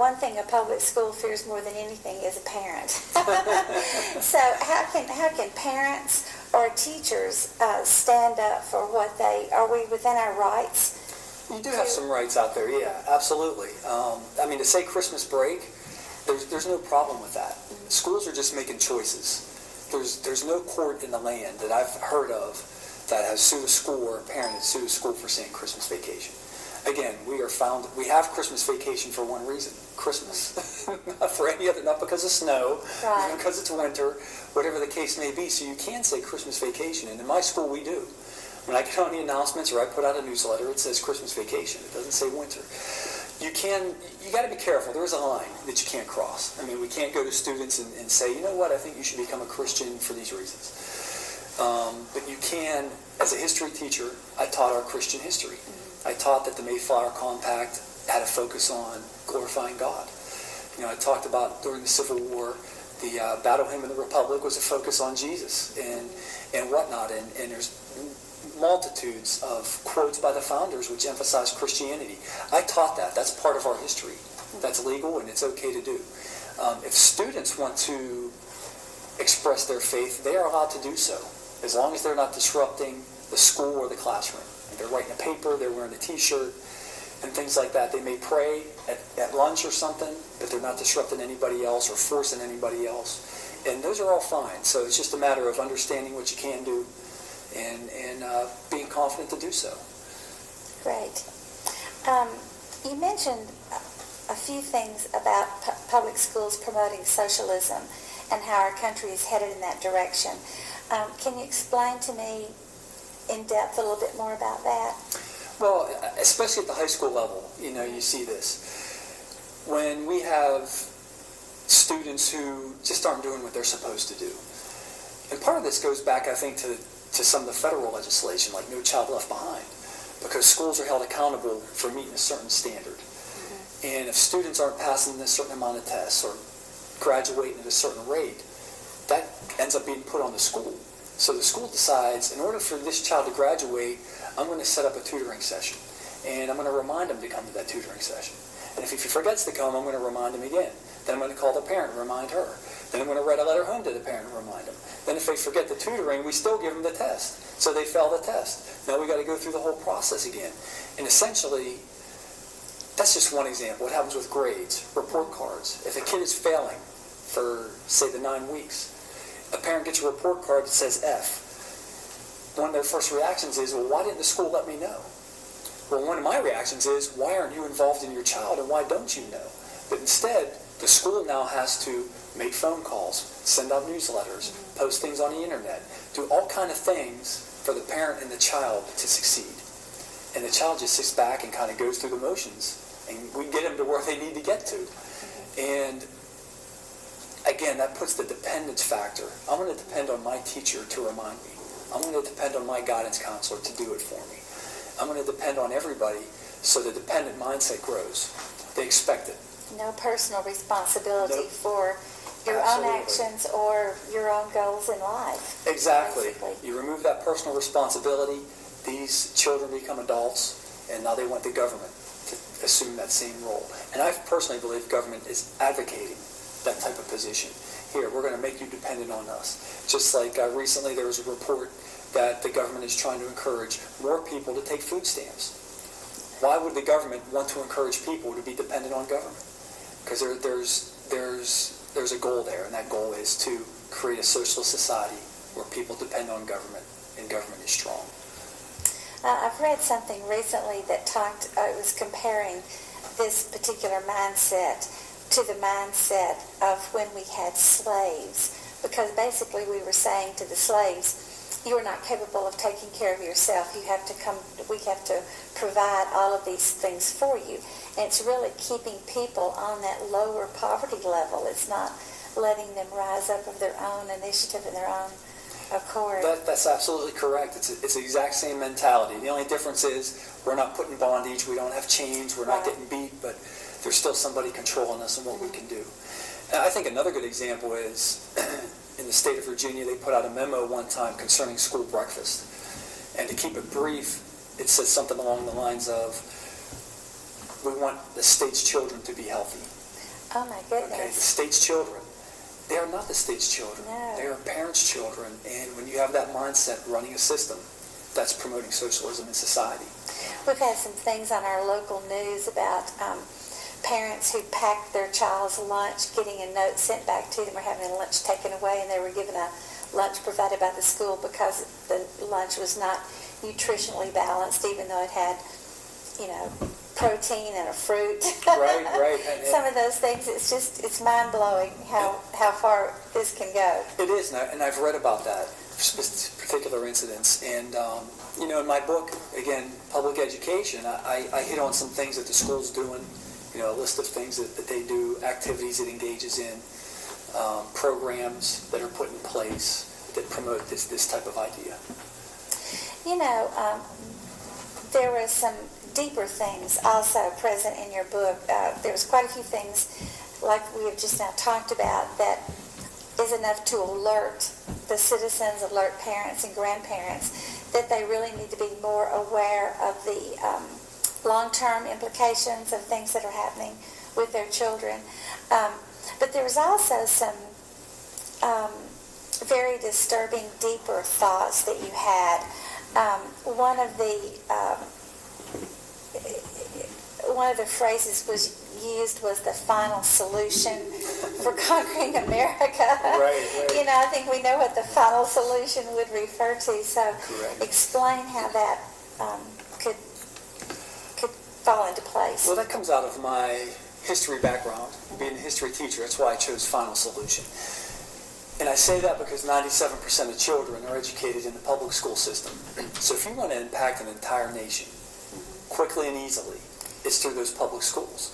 one thing a public school fears more than anything is a parent. So how can parents or teachers stand up for what are we within our rights? You do have some rights out there, yeah, absolutely. I mean, to say Christmas break, there's no problem with that. Schools are just making choices. There's no court in the land that I've heard of that has sued a school or a parent has sued a school for saying Christmas vacation. Again, we have Christmas vacation for one reason, Christmas. Not for any other, not because of snow, right. Because it's winter, whatever the case may be. So you can say Christmas vacation, and in my school we do. When I get on the announcements or I put out a newsletter, it says Christmas vacation. It doesn't say winter. You got to be careful. There's a line that you can't cross. I mean, we can't go to students and say, you know what, I think you should become a Christian for these reasons. But you can, as a history teacher, I taught our Christian history. I taught that the Mayflower Compact had a focus on glorifying God. You know, I talked about during the Civil War, the Battle Hymn of the Republic was a focus on Jesus and whatnot. And there's multitudes of quotes by the founders which emphasize Christianity. I taught that. That's part of our history. That's legal and it's okay to do. If students want to express their faith, they are allowed to do so, as long as they're not disrupting the school or the classroom. If they're writing a paper, they're wearing a t-shirt, and things like that. They may pray at lunch or something, but they're not disrupting anybody else or forcing anybody else. And those are all fine. So it's just a matter of understanding what you can do and being confident to do so. Great. You mentioned a few things about public schools promoting socialism and how our country is headed in that direction. Can you explain to me in depth a little bit more about that? Well, especially at the high school level, you see this. When we have students who just aren't doing what they're supposed to do. And part of this goes back, I think, to some of the federal legislation, like No Child Left Behind, because schools are held accountable for meeting a certain standard. Mm-hmm. And if students aren't passing a certain amount of tests or graduating at a certain rate, that ends up being put on the school. So the school decides, in order for this child to graduate, I'm going to set up a tutoring session. And I'm going to remind him to come to that tutoring session. And if he forgets to come, I'm going to remind him again. Then I'm going to call the parent and remind her. Then I'm going to write a letter home to the parent and remind them. Then if they forget the tutoring, we still give them the test. So they fail the test. Now we got to go through the whole process again. And essentially, that's just one example. What happens with grades, report cards. If a kid is failing for, say, the 9 weeks, a parent gets a report card that says F. One of their first reactions is, well, why didn't the school let me know? Well, one of my reactions is, why aren't you involved in your child and why don't you know? But instead, the school now has to make phone calls, send out newsletters, post things on the internet, do all kind of things for the parent and the child to succeed. And the child just sits back and kind of goes through the motions. And we get them to where they need to get to. And again, that puts the dependence factor. I'm going to depend on my teacher to remind me. I'm going to depend on my guidance counselor to do it for me. I'm going to depend on everybody, so the dependent mindset grows. They expect it. No personal responsibility for your Absolutely. own actions or your own goals in life. Exactly. Basically. You remove that personal responsibility, these children become adults, and now they want the government to assume that same role. And I personally believe government is advocating that type of position. Here, we're going to make you dependent on us. Just like recently there was a report that the government is trying to encourage more people to take food stamps. Why would the government want to encourage people to be dependent on government? Because there's a goal there, and that goal is to create a socialist society where people depend on government, and government is strong. I've read something recently that it was comparing this particular mindset to the mindset of when we had slaves, because basically we were saying to the slaves, you are not capable of taking care of yourself. We have to provide all of these things for you. And it's really keeping people on that lower poverty level. It's not letting them rise up of their own initiative and their own accord. That's absolutely correct. It's the exact same mentality. The only difference is we're not put in bondage. We don't have chains. We're not getting beat, but there's still somebody controlling us and what we can do. And I think another good example is in the state of Virginia, they put out a memo one time concerning school breakfast. And to keep it brief, it said something along the lines of, we want the state's children to be healthy. Oh my Okay, the goodness. state's children. They are not the state's children. No. They are parents' children. And when you have that mindset running a system, that's promoting socialism in society. We've had some things on our local news about parents who packed their child's lunch, getting a note sent back to them or having a lunch taken away, and they were given a lunch provided by the school because the lunch was not nutritionally balanced, even though it had, protein and a fruit. Right, right. Some of those things, it's mind-blowing how far this can go. It is, and I've read about that, particular incidents. And, in my book, again, Public Education, I hit on some things that the school's doing, a list of things that they do, activities it engages in, programs that are put in place that promote this type of idea. There were some deeper things also present in your book. There was quite a few things, like we have just now talked about, that is enough to alert the citizens, alert parents and grandparents that they really need to be more aware of the long-term implications of things that are happening with their children. But there was also some very disturbing, deeper thoughts that you had. One of the phrases used was the final solution for conquering America. Right. I think we know what the final solution would refer to. So, Correct. Explain how that could fall into place. Well, that comes out of my history background, being a history teacher. That's why I chose final solution. And I say that because 97% of children are educated in the public school system. So if you want to impact an entire nation quickly and easily, it's through those public schools.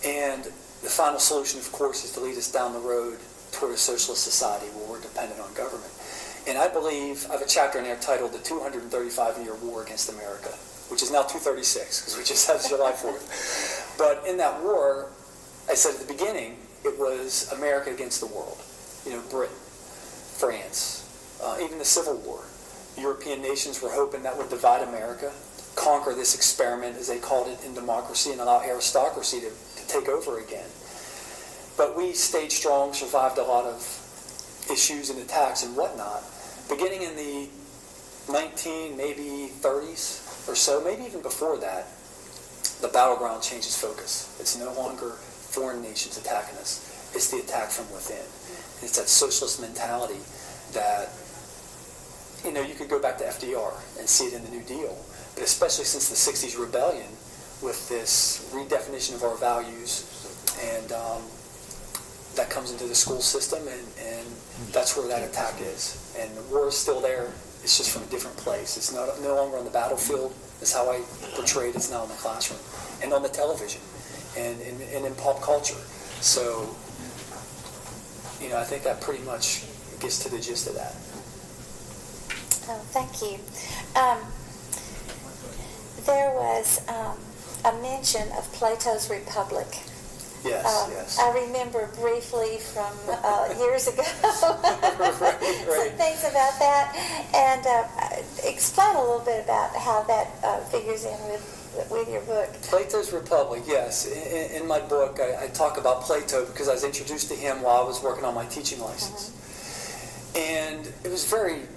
And the final solution, of course, is to lead us down the road toward a socialist society where we're dependent on government. And I believe, I have a chapter in there titled The 235-Year War Against America, which is now 236, because we just had July 4th. But in that war, I said at the beginning, it was America against the world. Britain, France, even the Civil War. European nations were hoping that would divide America, conquer this experiment, as they called it, in democracy, and allow aristocracy to take over again. But we stayed strong, survived a lot of issues and attacks and whatnot. Beginning in the 30s or so, maybe even before that, the battleground changes focus. It's no longer foreign nations attacking us. It's the attack from within. It's that socialist mentality that, you could go back to FDR and see it in the New Deal, but especially since the 60s rebellion with this redefinition of our values, and that comes into the school system, and that's where that attack is. And the war is still there. It's just from a different place. It's no longer on the battlefield. It's how I portray it. It's now in the classroom and on the television and in pop culture. So, I think that pretty much gets to the gist of that. Oh, thank you. There was a mention of Plato's Republic. Yes. I remember briefly from years ago Right. some things about that, and explain a little bit about how that figures in with your book. Plato's Republic, yes. In my book, I talk about Plato because I was introduced to him while I was working on my teaching license. And it was very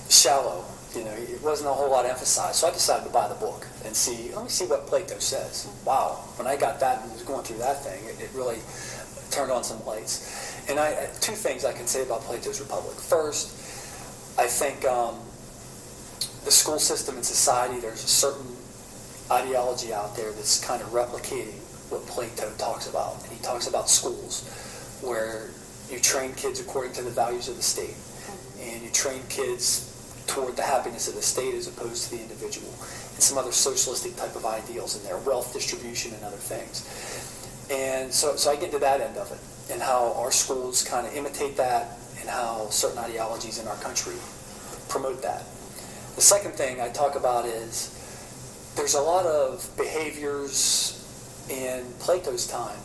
shallow. It wasn't a whole lot emphasized. So I decided to buy the book and let me see what Plato says. Wow. When I got that and was going through that thing, it really turned on some lights. And two things I can say about Plato's Republic. First, I think the school system in society, there's a certain ideology out there that's kind of replicating what Plato talks about. And he talks about schools where you train kids according to the values of the state, and you train kids toward the happiness of the state as opposed to the individual, and some other socialistic type of ideals in there, wealth distribution and other things. And so I get to that end of it, and how our schools kind of imitate that, and how certain ideologies in our country promote that. The second thing I talk about is there's a lot of behaviors in Plato's time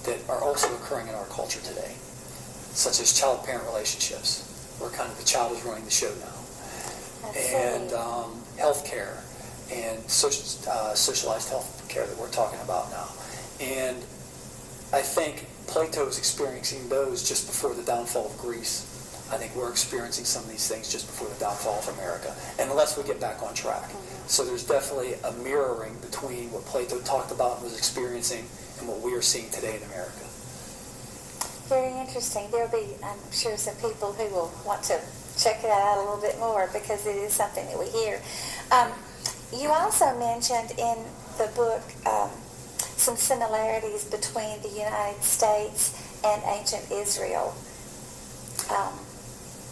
that are also occurring in our culture today, such as child-parent relationships, where kind of the child is running the show now, and healthcare and socialized health care that we're talking about now. And I think Plato is experiencing those just before the downfall of Greece. I think we're experiencing some of these things just before the downfall of America, unless we get back on track. So there's definitely a mirroring between what Plato talked about and was experiencing and what we are seeing today in America. Very interesting. There'll be, I'm sure, some people who will want to check that out a little bit more because it is something that we hear. You also mentioned in the book some similarities between the United States and ancient Israel.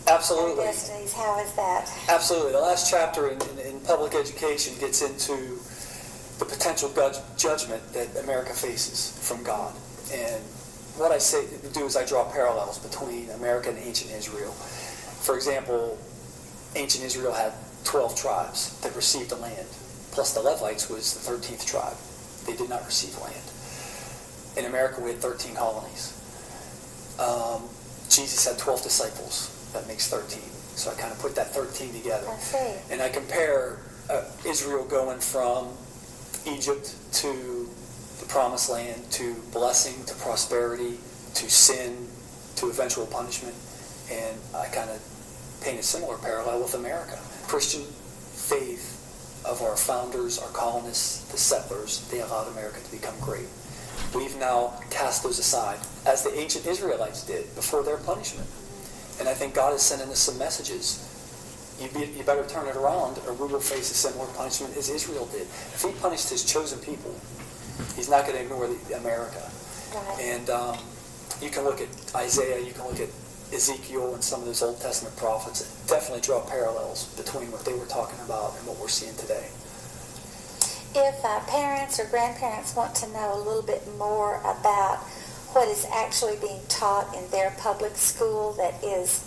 Absolutely. Destinies, how is that? Absolutely. The last chapter in public education gets into the potential judgment that America faces from God. And what I say to do is I draw parallels between America and ancient Israel. For example, ancient Israel had 12 tribes that received the land, plus the Levites was the 13th tribe. They did not receive land. In America, we had 13 colonies. Jesus had 12 disciples. That makes 13. So I kind of put that 13 together. I see. And I compare Israel going from Egypt to the Promised Land, to blessing, to prosperity, to sin, to eventual punishment. And I kind of paint a similar parallel with America. Christian faith of our founders, our colonists, the settlers, they allowed America to become great. We've now cast those aside, as the ancient Israelites did before their punishment. And I think God is sending us some messages. You better turn it around, or we will face a similar punishment as Israel did. If he punished his chosen people, he's not going to ignore America. Right. And you can look at Isaiah, you can look at Ezekiel and some of those Old Testament prophets. Definitely draw parallels between what they were talking about and what we're seeing today. If parents or grandparents want to know a little bit more about what is actually being taught in their public school that is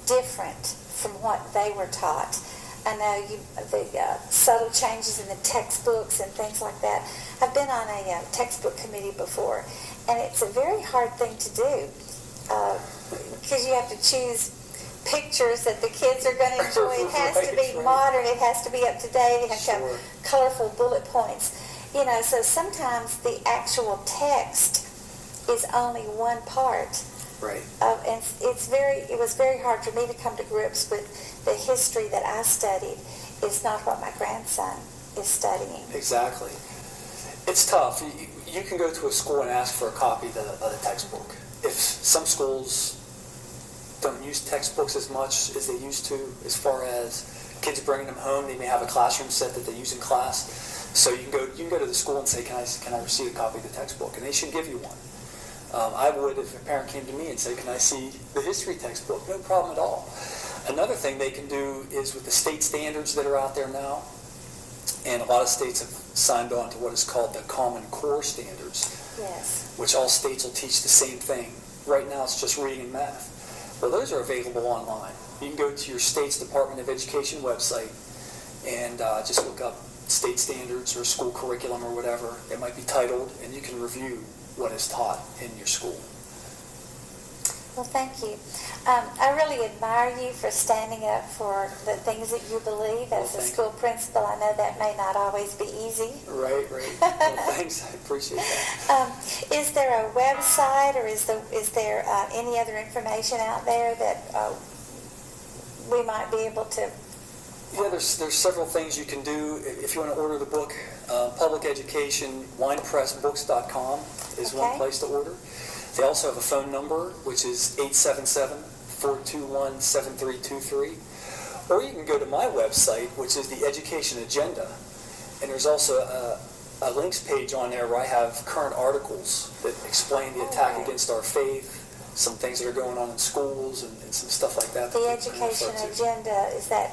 different from what they were taught, I know the subtle changes in the textbooks and things like that. I've been on a textbook committee before, and it's a very hard thing to do because you have to choose pictures that the kids are going to enjoy. It has to be modern. It has to be up to date. It has to have colorful bullet points. You know, so sometimes the actual text is only one part. Right. And it was very hard for me to come to grips with the history that I studied is not what my grandson is studying. Exactly. It's tough. You can go to a school and ask for a copy of the textbook. If some schools don't use textbooks as much as they used to, as far as kids bringing them home, they may have a classroom set that they use in class. So you can go to the school and say, can I receive a copy of the textbook? And they should give you one. I would if a parent came to me and said, can I see the history textbook? No problem at all. Another thing they can do is with the state standards that are out there now, and a lot of states have signed on to what is called the Common Core standards, Yes. which all states will teach the same thing. Right now it's just reading and math. Well, those are available online. You can go to your state's Department of Education website and just look up state standards or school curriculum or whatever. It might be titled, and you can review what is taught in your school. Well, thank you. I really admire you for standing up for the things that you believe as a school principal. I know that may not always be easy. Right. Well, thanks. I appreciate that. Is there a website or is there any other information out there that we might be able to? Yeah, there's several things you can do. If you want to order the book, Public Education, winepressbooks.com is one place to order. They also have a phone number, which is 877-421-7323. Or you can go to my website, which is the Education Agenda. And there's also a links page on there where I have current articles that explain the attack against our faith, some things that are going on in schools, and some stuff like that. The Education Agenda, is that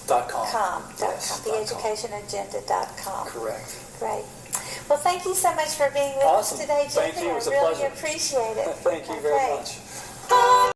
.com. Yes, theeducationagenda.com. Correct. Great. Well, thank you so much for being with us today, Jeffrey. Thank you. It was a I really pleasure. appreciate it. Thank you very much.